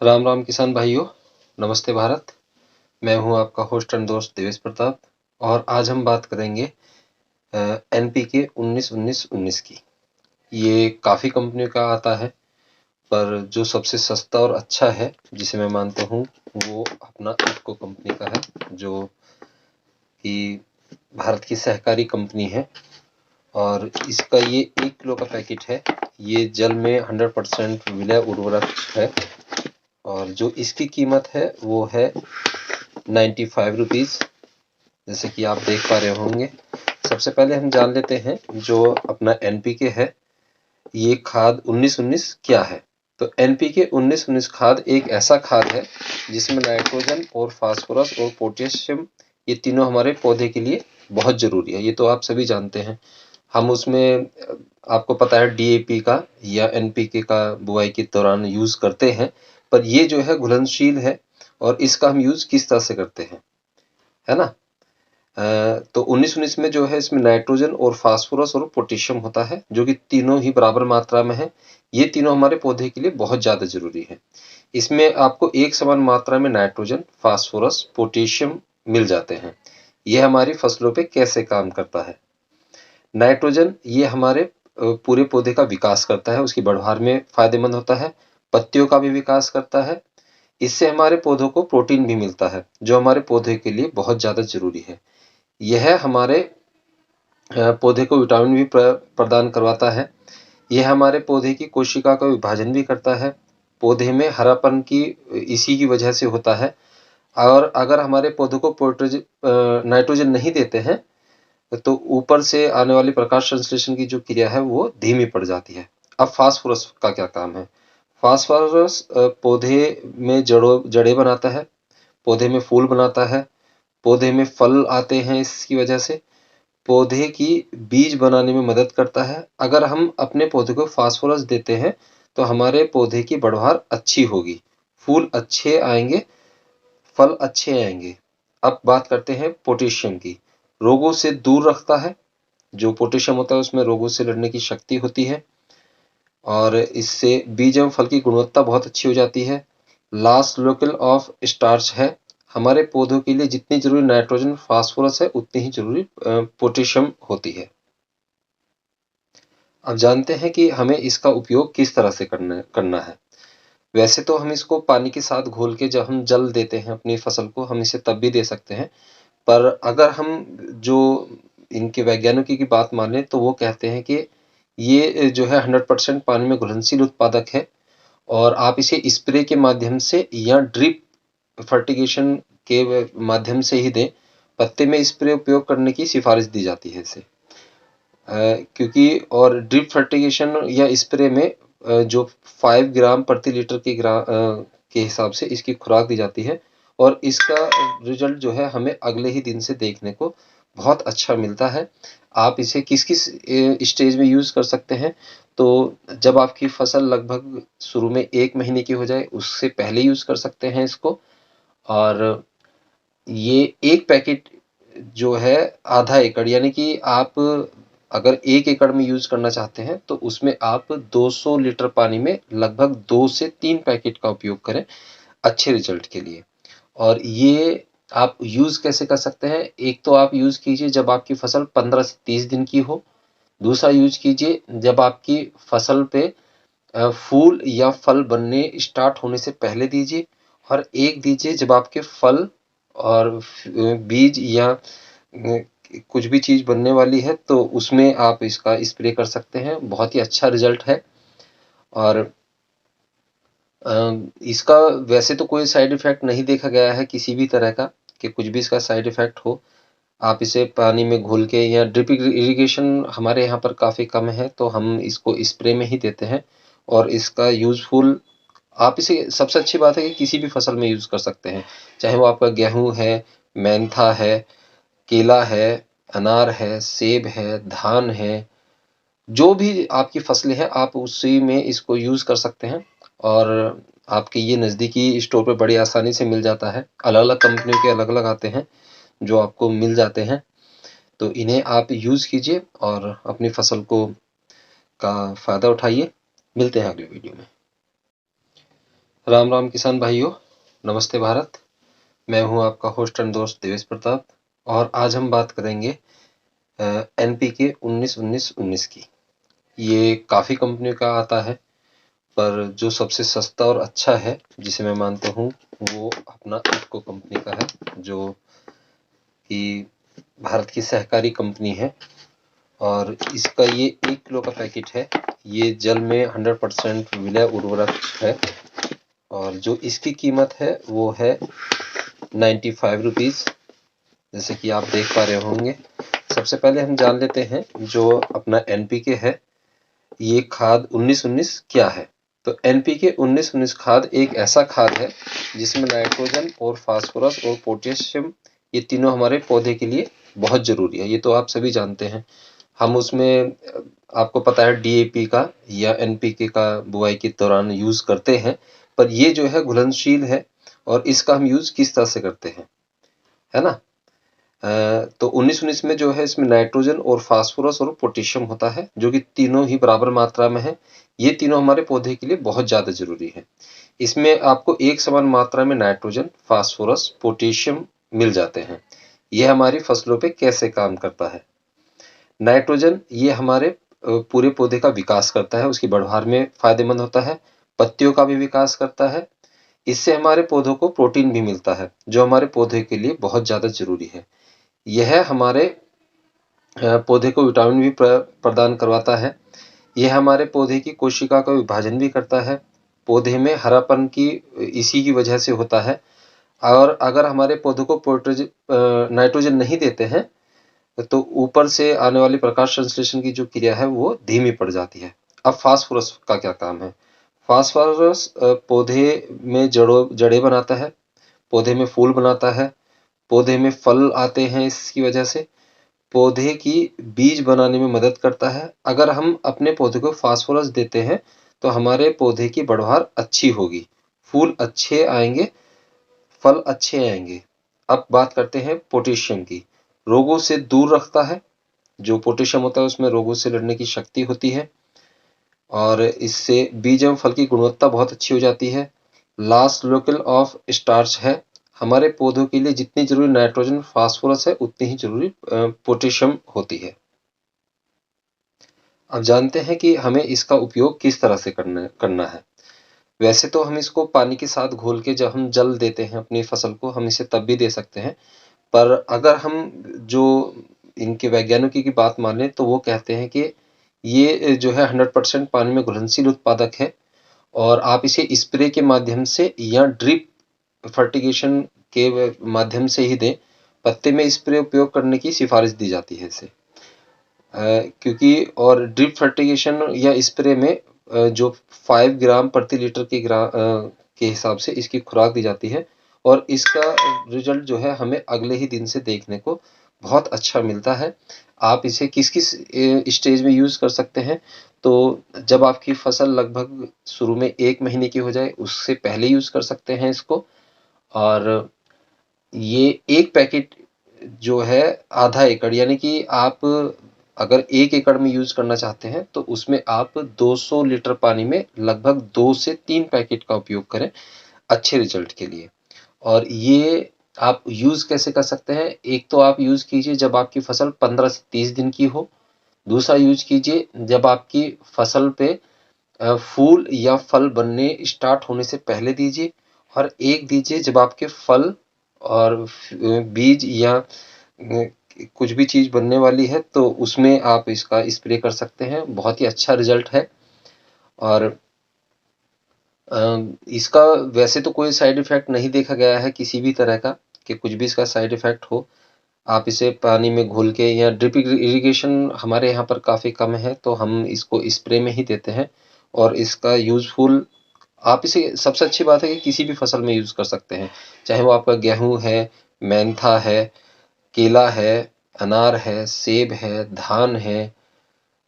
राम राम किसान भाइयों, नमस्ते भारत। मैं हूं आपका होस्ट एंड दोस्त देवेश प्रताप और आज हम बात करेंगे एनपीके 19-19-19 की। ये काफ़ी कंपनियों का आता है, पर जो सबसे सस्ता और अच्छा है जिसे मैं मानता हूं वो अपना इफको कंपनी का है, जो कि भारत की सहकारी कंपनी है। और इसका ये 1 किलो का पैकेट है। ये जल में 100% विलय उर्वरक है और जो इसकी कीमत है वो है 95 रुपीज़, जैसे कि आप देख पा रहे होंगे। सबसे पहले हम जान लेते हैं जो अपना एनपीके है, ये खाद 19-19 क्या है। तो एनपीके 19-19 खाद एक ऐसा खाद है जिसमें नाइट्रोजन और फास्फोरस और पोटेशियम, ये तीनों हमारे पौधे के लिए बहुत जरूरी है। ये तो आप सभी जानते हैं। हम उसमें आपको पता है डीएपी का या एनपीके का बुआई के दौरान यूज करते हैं, पर ये जो है घुलनशील है और इसका हम यूज किस तरह से करते हैं, है ना। तो 19-19 में जो है इसमें नाइट्रोजन और फास्फोरस और पोटेशियम होता है, जो कि तीनों ही बराबर मात्रा में है। ये तीनों हमारे पौधे के लिए बहुत ज्यादा जरूरी है। इसमें आपको एक समान मात्रा में नाइट्रोजन, फास्फोरस, पोटेशियम मिल जाते हैं। ये हमारी फसलों पे कैसे काम करता है। नाइट्रोजन ये हमारे पूरे पौधे का विकास करता है, उसकी बढ़वार में फायदेमंद होता है, पत्तियों का भी विकास करता है। इससे हमारे पौधों को प्रोटीन भी मिलता है, जो हमारे पौधे के लिए बहुत ज्यादा जरूरी है। यह हमारे पौधे को विटामिन भी प्रदान करवाता है। यह हमारे पौधे की कोशिका का विभाजन भी करता है। पौधे में हरापन की इसी की वजह से होता है। और अगर हमारे पौधों को नाइट्रोजन नहीं देते हैं तो ऊपर से आने वाली प्रकाश संश्लेषण की जो क्रिया है वो धीमी पड़ जाती है। अब फास्फोरस का क्या काम है। फास्फोरस पौधे में जड़ें बनाता है, पौधे में फूल बनाता है, पौधे में फल आते हैं। इसकी वजह से पौधे की बीज बनाने में मदद करता है। अगर हम अपने पौधे को फास्फोरस देते हैं तो हमारे पौधे की बढ़वार अच्छी होगी, फूल अच्छे आएंगे, फल अच्छे आएंगे। अब बात करते हैं पोटेशियम की। रोगों से दूर रखता है। जो पोटेशियम होता है उसमें रोगों से लड़ने की शक्ति होती है और इससे बीज एवं फल की गुणवत्ता बहुत अच्छी हो जाती है। लास्ट लोकल ऑफ स्टार्च है। हमारे पौधों के लिए जितनी जरूरी नाइट्रोजन फास्फोरस है उतनी ही जरूरी पोटेशियम होती है। अब जानते हैं कि हमें इसका उपयोग किस तरह से करना है। वैसे तो हम इसको पानी के साथ घोल के जब हम जल देते हैं अपनी फसल को, हम इसे तब भी दे सकते हैं। पर अगर हम जो इनके वैज्ञानिकों की बात माने तो वो कहते हैं कि ये जो है 100% पानी में घुलनशील उत्पादक है और आप इसे स्प्रे के माध्यम से या ड्रिप फर्टिगेशन के माध्यम से ही दें। पत्ते में स्प्रे उपयोग करने की सिफारिश दी जाती है इसे, क्योंकि और ड्रिप फर्टिगेशन या स्प्रे में जो 5 ग्राम प्रति लीटर के हिसाब से इसकी खुराक दी जाती है और इसका रिजल्ट जो है हमें अगले ही दिन से देखने को बहुत अच्छा मिलता है। आप इसे किस किस स्टेज में यूज कर सकते हैं। तो जब आपकी फसल लगभग शुरू में 1 महीने की हो जाए उससे पहले यूज कर सकते हैं इसको। और ये एक पैकेट जो है आधा एकड़, यानी कि आप अगर 1 एकड़ में यूज करना चाहते हैं तो उसमें आप 200 लीटर पानी में लगभग 2 से 3 पैकेट का उपयोग करें अच्छे रिजल्ट के लिए। और ये आप यूज कैसे कर सकते हैं। एक तो आप यूज कीजिए जब आपकी फसल 15 से 30 दिन की हो। दूसरा यूज कीजिए जब आपकी फसल पे फूल या फल बनने स्टार्ट होने से पहले दीजिए। और एक दीजिए जब आपके फल और बीज या कुछ भी चीज बनने वाली है तो उसमें आप इसका स्प्रे कर सकते हैं। बहुत ही अच्छा रिजल्ट है। और इसका वैसे तो कोई साइड इफेक्ट नहीं देखा गया है किसी भी तरह का, कि कुछ भी इसका साइड इफेक्ट हो। आप इसे पानी में घोल के या ड्रिप इरिगेशन हमारे यहाँ पर काफी कम है तो हम इसको स्प्रे में ही देते हैं। और इसका यूजफुल, आप इसे सबसे अच्छी बात है कि किसी भी फसल में यूज कर सकते हैं, चाहे वो आपका गेहूं है, मेंथा है, केला है, अनार है, सेब है, धान है, जो भी आपकी फसलें हैं आप उसी में इसको यूज कर सकते हैं। और आपके ये नजदीकी स्टोर पे बड़ी आसानी से मिल जाता है। अलग अलग कंपनियों के अलग अलग आते हैं जो आपको मिल जाते हैं। तो इन्हें आप यूज कीजिए और अपनी फसल को का फायदा उठाइए। मिलते हैं अगले वीडियो में। राम राम किसान भाइयों, नमस्ते भारत। मैं हूं आपका होस्ट एंड दोस्त देवेश प्रताप और आज हम बात करेंगे एनपीके 19-19-19 की। ये काफ़ी कंपनियों का आता है, पर जो सबसे सस्ता और अच्छा है जिसे मैं मानता हूं वो अपना इफको कंपनी का है, जो कि भारत की सहकारी कंपनी है। और इसका ये 1 किलो का पैकेट है। ये जल में 100% विलय उर्वरक है और जो इसकी कीमत है वो है 95 रुपीज़, जैसे कि आप देख पा रहे होंगे। सबसे पहले हम जान लेते हैं जो अपना एनपीके है, ये खाद 19-19 क्या है। तो एनपीके 19-19 खाद एक ऐसा खाद है जिसमें नाइट्रोजन और फास्फोरस और पोटेशियम, ये तीनों हमारे पौधे के लिए बहुत जरूरी है। ये तो आप सभी जानते हैं। हम उसमें आपको पता है डीएपी का या एनपीके का बुआई के दौरान यूज करते हैं, पर ये जो है घुलनशील है और इसका हम यूज किस तरह से करते हैं, है ना। तो 19-19 में जो है इसमें नाइट्रोजन और फास्फोरस और पोटेशियम होता है, जो कि तीनों ही बराबर मात्रा में है। ये तीनों हमारे पौधे के लिए बहुत ज्यादा जरूरी है। इसमें आपको एक समान मात्रा में नाइट्रोजन, फास्फोरस, पोटेशियम मिल जाते हैं। यह हमारी फसलों पे कैसे काम करता है। नाइट्रोजन ये हमारे पूरे पौधे का विकास करता है, उसकी बढ़वार में फायदेमंद होता है। पत्तियों का भी विकास करता है। इससे हमारे पौधों को प्रोटीन भी मिलता है, जो हमारे पौधे के लिए बहुत ज्यादा जरूरी है। यह हमारे पौधे को विटामिन भी प्रदान करवाता है। यह हमारे पौधे की कोशिका का विभाजन भी करता है। पौधे में हरापन की इसी की वजह से होता है। और अगर हमारे पौधों को नाइट्रोजन नहीं देते हैं तो ऊपर से आने वाली प्रकाश संश्लेषण की जो क्रिया है वो धीमी पड़ जाती है। अब फास्फोरस का क्या काम है। फास्फोरस पौधे में जड़ें बनाता है, पौधे में फूल बनाता है, पौधे में फल आते हैं। इसकी वजह से पौधे की बीज बनाने में मदद करता है। अगर हम अपने पौधे को फास्फोरस देते हैं तो हमारे पौधे की बढ़वार अच्छी होगी, फूल अच्छे आएंगे, फल अच्छे आएंगे। अब बात करते हैं पोटेशियम की। रोगों से दूर रखता है। जो पोटेशियम होता है उसमें रोगों से लड़ने की शक्ति होती है और इससे बीज एवं फल की गुणवत्ता बहुत अच्छी हो जाती है। लास्ट लोकल ऑफ स्टार्च है। हमारे पौधों के लिए जितनी जरूरी नाइट्रोजन फास्फोरस है उतनी ही जरूरी पोटेशियम होती है। अब जानते हैं कि हमें इसका उपयोग किस तरह से करना है। वैसे तो हम इसको पानी के साथ घोल के जब हम जल देते हैं अपनी फसल को, हम इसे तब भी दे सकते हैं। पर अगर हम जो इनके वैज्ञानिकों की बात माने तो वो कहते हैं कि ये जो है 100% पानी में घुलनशील उत्पादक है और आप इसे स्प्रे के माध्यम से या ड्रिप फर्टिगेशन के माध्यम से ही दें। पत्ते में स्प्रे उपयोग करने की सिफारिश दी जाती है इसे, क्योंकि और ड्रिप फर्टिगेशन या स्प्रे में जो 5 ग्राम प्रति लीटर के हिसाब से इसकी खुराक दी जाती है और इसका रिजल्ट जो है हमें अगले ही दिन से देखने को बहुत अच्छा मिलता है। आप इसे किस किस स्टेज में यूज कर सकते हैं। तो जब आपकी फसल लगभग शुरू में 1 महीने की हो जाए उससे पहले यूज कर सकते हैं इसको। और ये एक पैकेट जो है आधा एकड़, यानी कि आप अगर 1 एकड़ में यूज करना चाहते हैं तो उसमें आप 200 लीटर पानी में लगभग 2 से 3 पैकेट का उपयोग करें अच्छे रिजल्ट के लिए। और ये आप यूज कैसे कर सकते हैं। एक तो आप यूज कीजिए जब आपकी फसल 15 से 30 दिन की हो। दूसरा यूज कीजिए जब आपकी फसल पे फूल या फल बनने स्टार्ट होने से पहले दीजिए। और एक दीजिए जब आपके फल और बीज या कुछ भी चीज बनने वाली है तो उसमें आप इसका स्प्रे कर सकते हैं। बहुत ही अच्छा रिजल्ट है। और इसका वैसे तो कोई साइड इफेक्ट नहीं देखा गया है किसी भी तरह का, कि कुछ भी इसका साइड इफेक्ट हो। आप इसे पानी में घोल के या ड्रिप इरिगेशन हमारे यहाँ पर काफ़ी कम है तो हम इसको स्प्रे में ही देते हैं। और इसका यूजफुल, आप इसे सबसे अच्छी बात है कि किसी भी फसल में यूज कर सकते हैं, चाहे वो आपका गेहूं है, मेंथा है, केला है, अनार है, सेब है, धान है,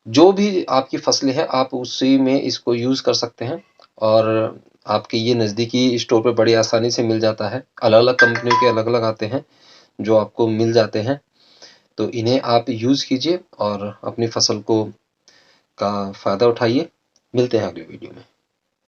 जो भी आपकी फसलें हैं आप उसी में इसको यूज कर सकते हैं। और आपके ये नज़दीकी स्टोर पे बड़ी आसानी से मिल जाता है। अलग अलग कंपनियों के अलग अलग आते हैं जो आपको मिल जाते हैं। तो इन्हें आप यूज कीजिए और अपनी फसल को का फायदा उठाइए। मिलते हैं अगले वीडियो में।